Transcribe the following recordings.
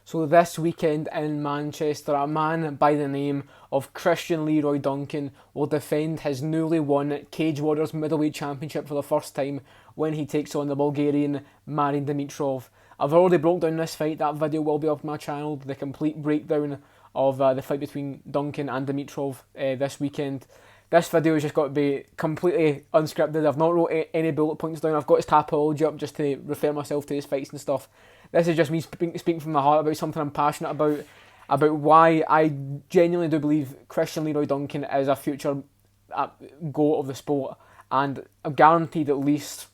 So this weekend in Manchester, a man by the name of Christian Leroy Duncan will defend his newly won Cage Warriors Middleweight Championship for the first time when he takes on the Bulgarian Marin Dimitrov. I've already broke down this fight. That video will be off my channel, the complete breakdown of the fight between Duncan and Dimitrov this weekend. This video has just got to be completely unscripted. I've not wrote any bullet points down. I've got his Tapology up just to refer myself to his fights and stuff. This is just me speaking from my heart about something I'm passionate about why I genuinely do believe Christian Leroy Duncan is a future GOAT of the sport, and I'm guaranteed at least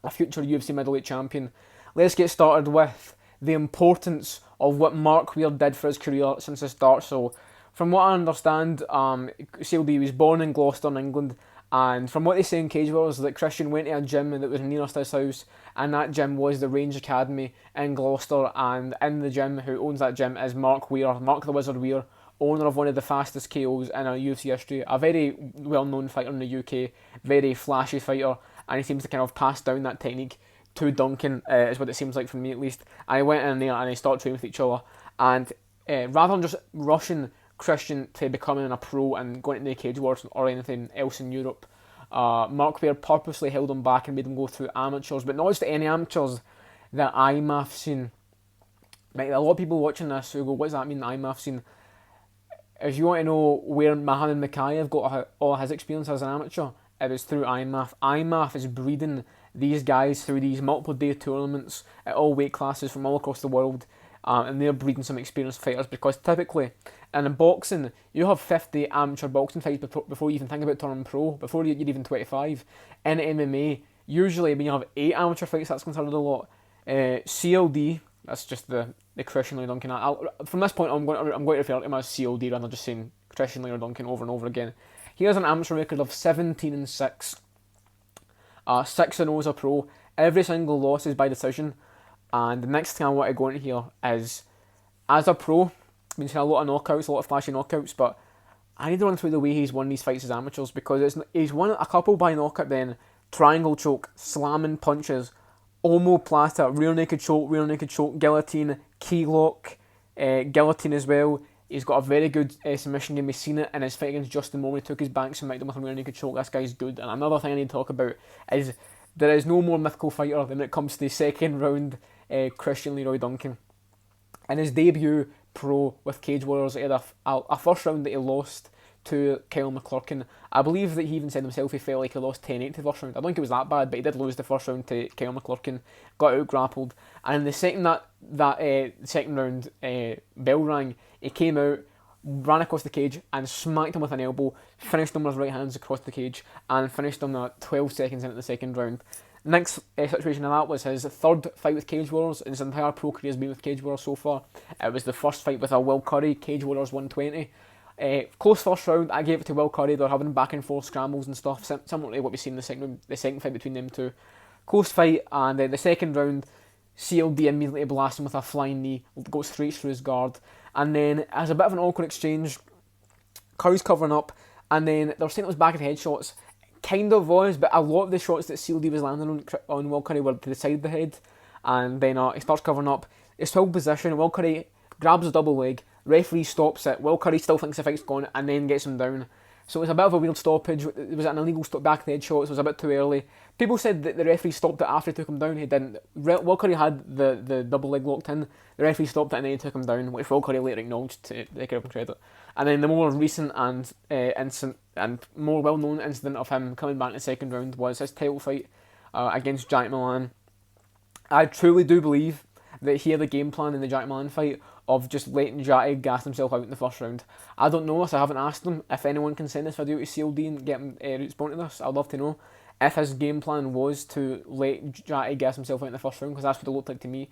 a future UFC middleweight champion. Let's get started with the importance of what Mark Weir did for his career since the start. So, from what I understand, CLD was born in Gloucester in England, and from what they say in Cage Warriors, that Christian went to a gym that was nearest his house, and that gym was the Range Academy in Gloucester, and in the gym, who owns that gym is Mark Weir, Mark the Wizard Weir, owner of one of the fastest KOs in our UFC history, a very well-known fighter in the UK, very flashy fighter, and he seems to kind of pass down that technique to Duncan, is what it seems like for me at least. And I went in there and they started training with each other, and rather than just rushing Christian to becoming a pro and going into the Cage Wars or anything else in Europe, Mark Weir purposely held him back and made him go through amateurs, but not just any amateurs that IMAF scene. Like, a lot of people watching this who go, what does that mean, the IMAF scene? If you want to know where Mohamed Makayev got all his experience as an amateur, it was through IMAF. IMAF is breeding these guys through these multiple day tournaments at all weight classes from all across the world, and they're breeding some experienced fighters, because typically in boxing you have 50 amateur boxing fights before you even think about turning pro, before you're even 25. In MMA, usually when you have 8 amateur fights, that's considered a lot. CLD, that's just the Christian Leroy Duncan. From this point on, I'm going to refer to him as CLD rather than just saying Christian Leroy Duncan over and over again. He has an amateur record of 17-6. 6-0 as a pro. Every single loss is by decision. And the next thing I want to go into here is, as a pro, I've been seeing a lot of knockouts, a lot of flashy knockouts, but I need to run through the way he's won these fights as amateurs, because he's won a couple by knockout, then triangle choke, slamming punches, omoplata, rear naked choke, guillotine, key lock, guillotine as well. He's got a very good submission game. We've seen it in his fight against Justin Moore. He took his bank submitted him with a rear naked choke. This guy's good. And another thing I need to talk about is there is no more mythical fighter than when it comes to the second round Christian Leroy Duncan. In his debut pro with Cage Warriors, he had a first round that he lost to Kyle McClurkin. I believe that he even said himself he felt like he lost 10-8 to the first round. I don't think it was that bad, but he did lose the first round to Kyle McClurkin, got out grappled, and in the second second round bell rang, he came out, ran across the cage and smacked him with an elbow, finished him with his right hands across the cage, and finished him at 12 seconds into the second round. Next situation of that was his third fight with Cage Warriors, and his entire pro career has been with Cage Warriors so far. It was the first fight with Will Curry, Cage Warriors 120. Close first round, I gave it to Will Curry. They're having back and forth scrambles and stuff, similar to what we've seen in the second fight between them two. Close fight, and the second round, CLD immediately blasts him with a flying knee, goes straight through his guard, and then as a bit of an awkward exchange, Curry's covering up, and then they're saying it was back of the head shots. Kind of was, but a lot of the shots that CLD was landing on Will Curry were to the side of the head, and then he starts covering up. It's held position, Will Curry grabs a double leg, referee stops it, Will Curry still thinks the fight's gone, and then gets him down. So it was a bit of a weird stoppage. It was an illegal back of the head shot, so it was a bit too early. People said that the referee stopped it after he took him down. He didn't. Will Curry had the double leg locked in. The referee stopped it and then he took him down, which Will Curry later acknowledged to take up credit. And then the more recent and more well-known incident of him coming back in the second round was his title fight against Jack Milan. I truly do believe that he had a game plan in the Jack Milan fight of just letting Jatty gas himself out in the first round. I don't know this, I haven't asked him. If anyone can send this video to CLD and get him to respond to this, I'd love to know if his game plan was to let Jatty gas himself out in the first round, because that's what it looked like to me.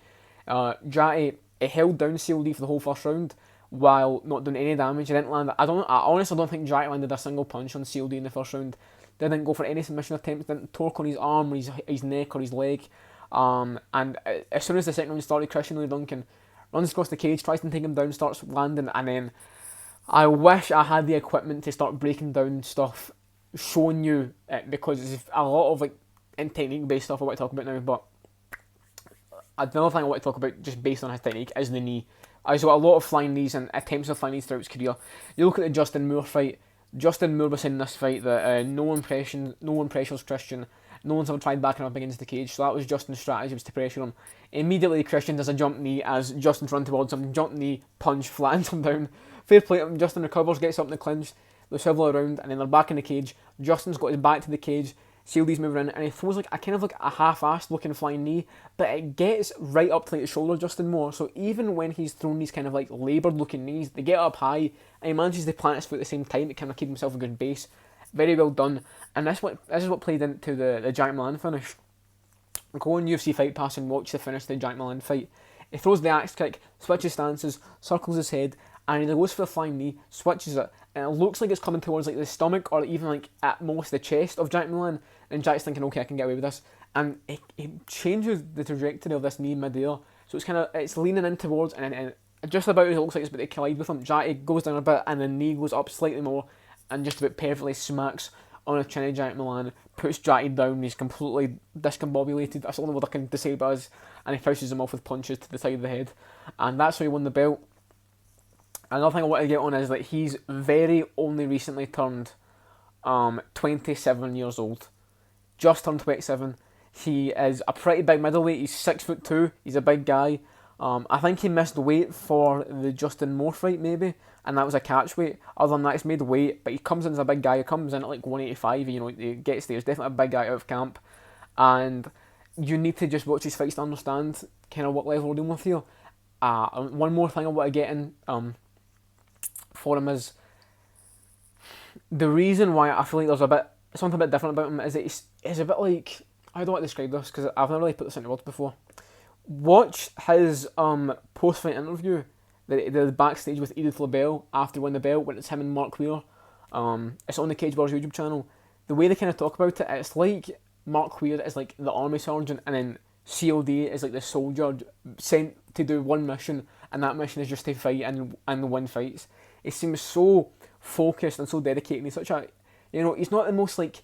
Jatty, he held down CLD for the whole first round while not doing any damage. He didn't land. I honestly don't think Jatty landed a single punch on CLD in the first round. Didn't go for any submission attempts, didn't torque on his arm or his neck or his leg. And as soon as the second round started, Christian Leroy Duncan runs across the cage, tries to take him down, starts landing, and then I wish I had the equipment to start breaking down stuff, showing you it, because it's a lot of like technique based stuff I want to talk about now, but Another thing I want to talk about, just based on his technique, is the knee. He's got a lot of flying knees and attempts of flying knees throughout his career. You look at the Justin Moore fight. Justin Moore was saying in this fight that no one pressures Christian. No one's ever tried backing up against the cage, so that was Justin's strategy, was to pressure him. Immediately, Christian does a jump knee as Justin's run towards him. Jump knee, punch, flattens him down. Fair play to him. Justin recovers, gets up in the clinch. They swivel around, and then they're back in the cage. Justin's got his back to the cage. CLD's moving in, and he throws like a half-assed looking flying knee, but it gets right up to like the shoulder of Justin Moore. So even when he's thrown these kind of like laboured looking knees, they get up high, and he manages to plant his foot at the same time to kind of keep himself a good base. Very well done, and this is what played into the Jack Milan finish. Go on UFC Fight Pass and watch the finish of the Jack Milan fight. He throws the axe kick, switches stances, circles his head, and he goes for the flying knee, switches it, and it looks like it's coming towards like the stomach or even like at most the chest of Jack Milan. And Jack's thinking, okay, I can get away with this, and he changes the trajectory of this knee mid-air, so it's leaning in towards, and just about as it looks like it's about to collide with him. Jack goes down a bit, and the knee goes up slightly more, and just about perfectly smacks on a chin of Jack Milan, puts Jackie down. He's completely discombobulated. That's the only word I can describe as, and he finishes him off with punches to the side of the head, and that's how he won the belt. Another thing I want to get on is that he's very only recently turned 27 years old. Just turned 27. He is a pretty big middleweight. He's 6'2". He's a big guy. I think he missed weight for the Justin Moore fight maybe, and that was a catch weight. Other than that, he's made weight, but he comes in as a big guy. He comes in at like 185. You know, he gets there. He's definitely a big guy out of camp, and you need to just watch his fights to understand kind of what level we're dealing with here. One more thing I want to get in for him is the reason why I feel like there's something a bit different about him is that he's a bit like, how do I describe this, because I've never really put this into words before. Watch his post-fight interview, the backstage with Edith LaBelle after winning the belt, when it's him and Mark Weir. It's on the Cage Warriors YouTube channel. The way they kind of talk about it, it's like Mark Weir is like the army sergeant, and then CLD is like the soldier sent to do one mission, and that mission is just to fight and win fights. He seems so focused and so dedicated. He's such a, he's not the most like,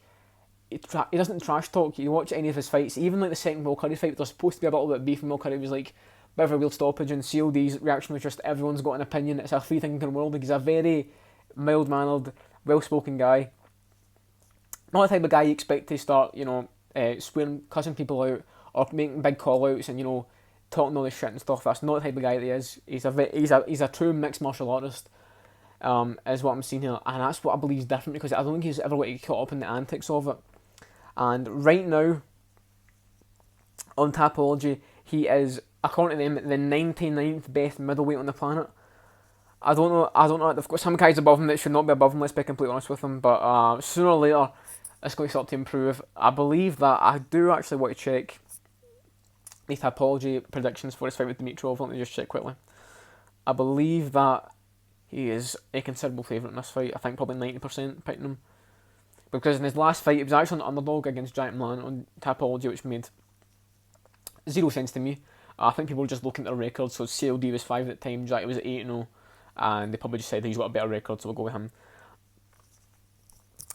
he doesn't trash talk. You watch any of his fights, even like the second Will Curry fight, there's supposed to be a little bit of beef, and Will Curry was like, bit of a weird stoppage, and CLD's reaction was just, everyone's got an opinion, it's a free thinking world. Like, he's a very mild mannered, well spoken guy. Not the type of guy you expect to start, swearing, cussing people out, or making big call outs and, talking all this shit and stuff. That's not the type of guy that he is. He's a true mixed martial artist. Is what I'm seeing here, and that's what I believe is different, because I don't think he's ever going to get caught up in the antics of it. And right now, on Tapology, he is, according to them, the 99th best middleweight on the planet. I don't know. They've got some guys above him that should not be above him. Let's be completely honest with him. But sooner or later, it's going to start to improve. I believe that I do actually want to check the Tapology predictions for his fight with Dimitrov. Let me just check quickly. I believe that he is a considerable favourite in this fight. I think probably 90% picking him. Because in his last fight, he was actually an underdog against Jack Milan on Tapology, which made zero sense to me. I think people were just looking at the record, so CLD was 5 at the time, Jack was 8-0, and they probably just said he's got a better record, so we'll go with him.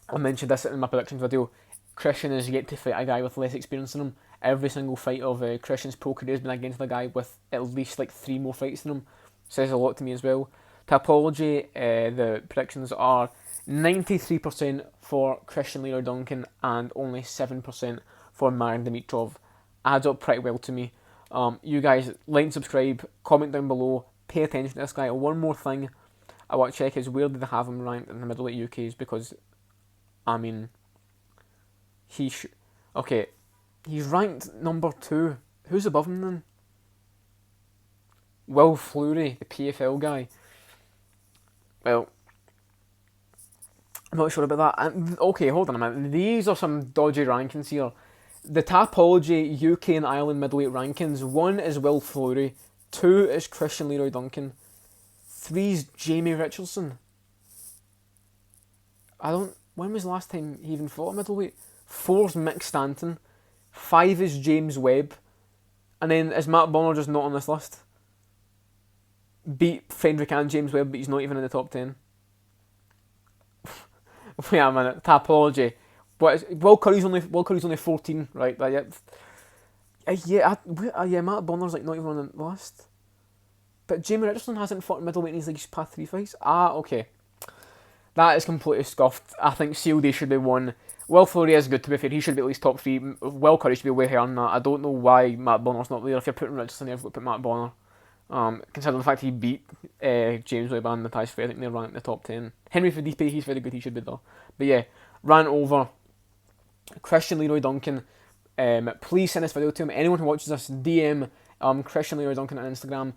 I mentioned this in my predictions video. Christian is yet to fight a guy with less experience than him. Every single fight of Christian's pro career has been against a guy with at least like 3 more fights than him. Says a lot to me as well. Tapology, the predictions are 93% for Christian Leroy Duncan and only 7% for Marin Dimitrov. Adds up pretty well to me. You guys, like and subscribe, comment down below, pay attention to this guy. One more thing I want to check is, where did they have him ranked in the middleweight UKs? Because, I mean, he's ranked number 2. Who's above him then? Will Fleury, the PFL guy. Well, I'm not sure about that. Okay, hold on a minute. These are some dodgy rankings here. The Tapology UK and Ireland middleweight rankings. 1 is Will Fleury. 2 is Christian Leroy Duncan. 3 is Jamie Richardson. When was the last time he even fought a middleweight? 4 is Mick Stanton. 5 is James Webb. And then is Matt Bonner just not on this list? Beat Frederick and James Webb, but he's not even in the top 10. Wait a minute, Tapology. Will Curry's only 14, right? Matt Bonner's like not even on the list. But Jamie Richardson hasn't fought middleweight in his past 3 fights. Okay. That is completely scuffed. I think CLD should be one. Will Fleury is good, to be fair. He should be at least top 3. Will Curry should be way higher than that. I don't know why Matt Bonner's not there. If you're putting Richardson there, you've got to put Matt Bonner. Considering the fact he beat James Webb and Matthias Fair, I think they're ranked in the top 10. Henry Fadipe, he's very good, he should be there. But yeah, ran over. Christian Leroy Duncan. Please send this video to him. Anyone who watches this, DM Christian Leroy Duncan on Instagram,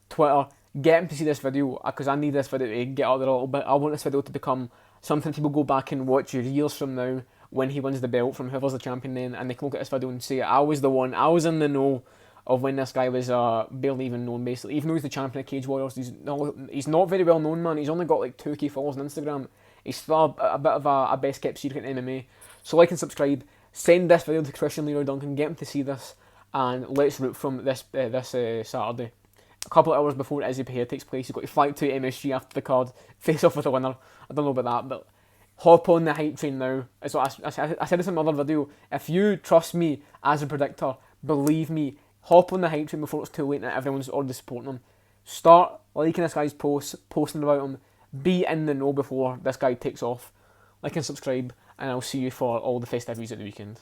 Twitter. Get him to see this video, because I need this video to get out there a little bit. I want this video to become something people go back and watch years from now when he wins the belt from whoever's the champion then, and they can look at this video and say, I was the one, I was in the know of when this guy was barely even known, basically. Even though he's the champion of Cage Warriors, he's not very well known, man. He's only got like 2k followers on Instagram. He's still a bit of a best kept secret in MMA. So like and subscribe, send this video to Christian Leroy Duncan, get him to see this, and let's root from this Saturday. A couple of hours before Izzy Pereira takes place, you've got to fly to MSG after the card, face off with the winner. I don't know about that, but hop on the hype train now. It's what I said this in another video. If you trust me as a predictor, believe me, hop on the hype train before it's too late and everyone's already supporting him. Start liking this guy's posts, posting about him, be in the know before this guy takes off. Like and subscribe, and I'll see you for all the festivities at the weekend.